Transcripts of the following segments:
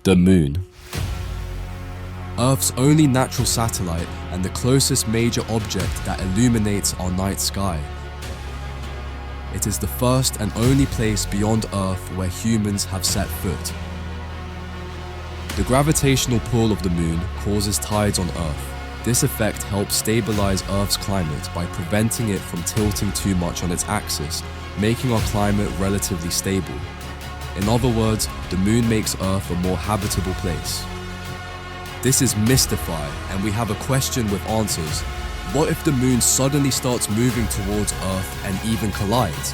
The Moon. Earth's only natural satellite and the closest major object that illuminates our night sky. It is the first and only place beyond Earth where humans have set foot. The gravitational pull of the Moon causes tides on Earth. This effect helps stabilize Earth's climate by preventing it from tilting too much on its axis, making our climate relatively stable. In other words, the Moon makes Earth a more habitable place. This is Mystify, and we have a question with answers. What if the Moon suddenly starts moving towards Earth and even collides?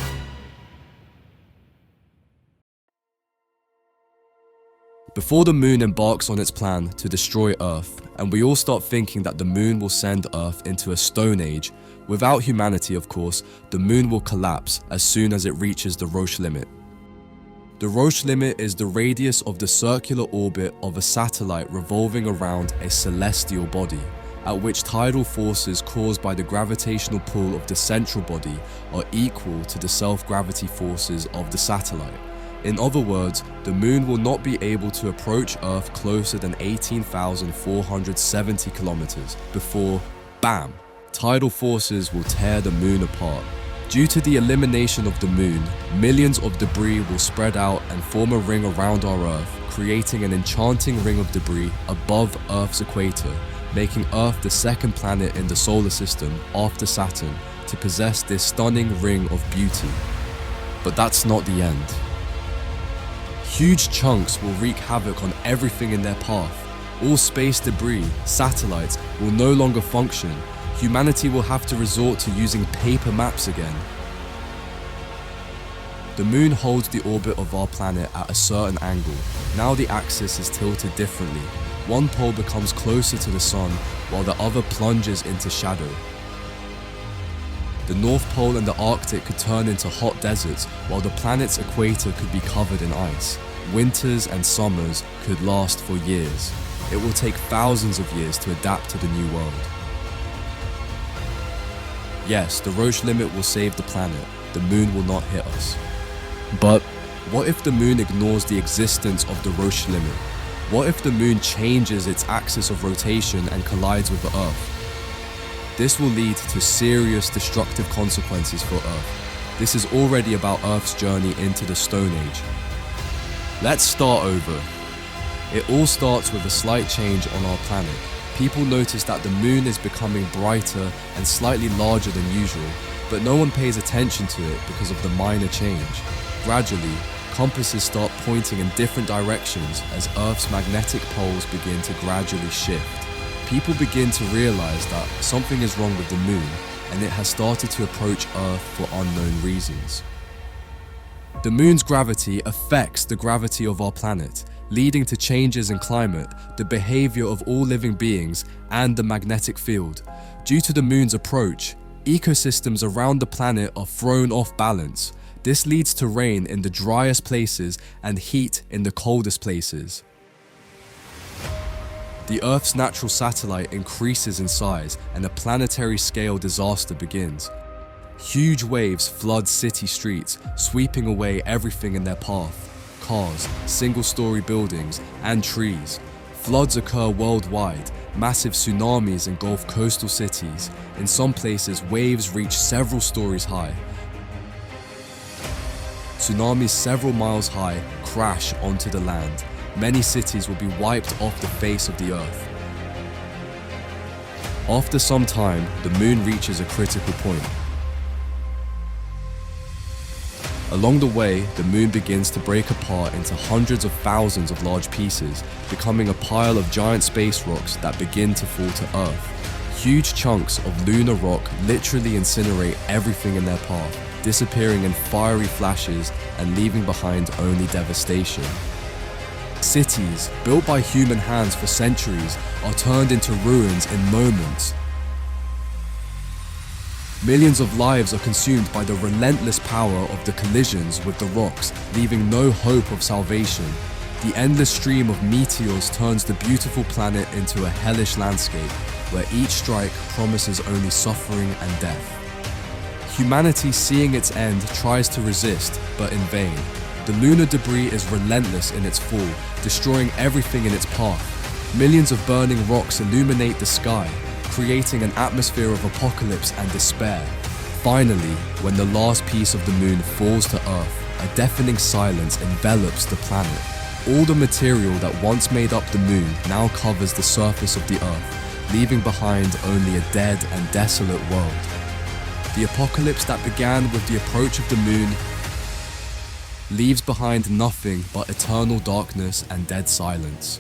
Before the Moon embarks on its plan to destroy Earth, and we all start thinking that the Moon will send Earth into a stone age, without humanity of course, the Moon will collapse as soon as it reaches the Roche limit. The Roche limit is the radius of the circular orbit of a satellite revolving around a celestial body, at which tidal forces caused by the gravitational pull of the central body are equal to the self-gravity forces of the satellite. In other words, the Moon will not be able to approach Earth closer than 18,470 kilometers before, bam, tidal forces will tear the Moon apart. Due to the elimination of the Moon, millions of debris will spread out and form a ring around our Earth, creating an enchanting ring of debris above Earth's equator, making Earth the second planet in the solar system after Saturn to possess this stunning ring of beauty. But that's not the end. Huge chunks will wreak havoc on everything in their path. All space debris, satellites, will no longer function. Humanity will have to resort to using paper maps again. The Moon holds the orbit of our planet at a certain angle. Now the axis is tilted differently. One pole becomes closer to the Sun, while the other plunges into shadow. The North Pole and the Arctic could turn into hot deserts, while the planet's equator could be covered in ice. Winters and summers could last for years. It will take thousands of years to adapt to the new world. Yes, the Roche limit will save the planet. The Moon will not hit us. But what if the Moon ignores the existence of the Roche limit? What if the Moon changes its axis of rotation and collides with the Earth? This will lead to serious destructive consequences for Earth. This is already about Earth's journey into the Stone Age. Let's start over. It all starts with a slight change on our planet. People notice that the Moon is becoming brighter and slightly larger than usual, but no one pays attention to it because of the minor change. Gradually, compasses start pointing in different directions as Earth's magnetic poles begin to gradually shift. People begin to realize that something is wrong with the Moon, and it has started to approach Earth for unknown reasons. The Moon's gravity affects the gravity of our planet, leading to changes in climate, the behavior of all living beings, and the magnetic field. Due to the Moon's approach, ecosystems around the planet are thrown off balance. This leads to rain in the driest places and heat in the coldest places. The Earth's natural satellite increases in size and a planetary scale disaster begins. Huge waves flood city streets, sweeping away everything in their path. Cars, single-story buildings, and trees. Floods occur worldwide. Massive tsunamis engulf coastal cities. In some places, waves reach several stories high. Tsunamis several miles high crash onto the land. Many cities will be wiped off the face of the Earth. After some time, the Moon reaches a critical point. Along the way, the Moon begins to break apart into hundreds of thousands of large pieces, becoming a pile of giant space rocks that begin to fall to Earth. Huge chunks of lunar rock literally incinerate everything in their path, disappearing in fiery flashes and leaving behind only devastation. Cities, built by human hands for centuries, are turned into ruins in moments. Millions of lives are consumed by the relentless power of the collisions with the rocks, leaving no hope of salvation. The endless stream of meteors turns the beautiful planet into a hellish landscape, where each strike promises only suffering and death. Humanity, seeing its end, tries to resist, but in vain. The lunar debris is relentless in its fall, destroying everything in its path. Millions of burning rocks illuminate the sky, creating an atmosphere of apocalypse and despair. Finally, when the last piece of the moon falls to Earth, a deafening silence envelops the planet. All the material that once made up the moon now covers the surface of the Earth, leaving behind only a dead and desolate world. The apocalypse that began with the approach of the moon leaves behind nothing but eternal darkness and dead silence.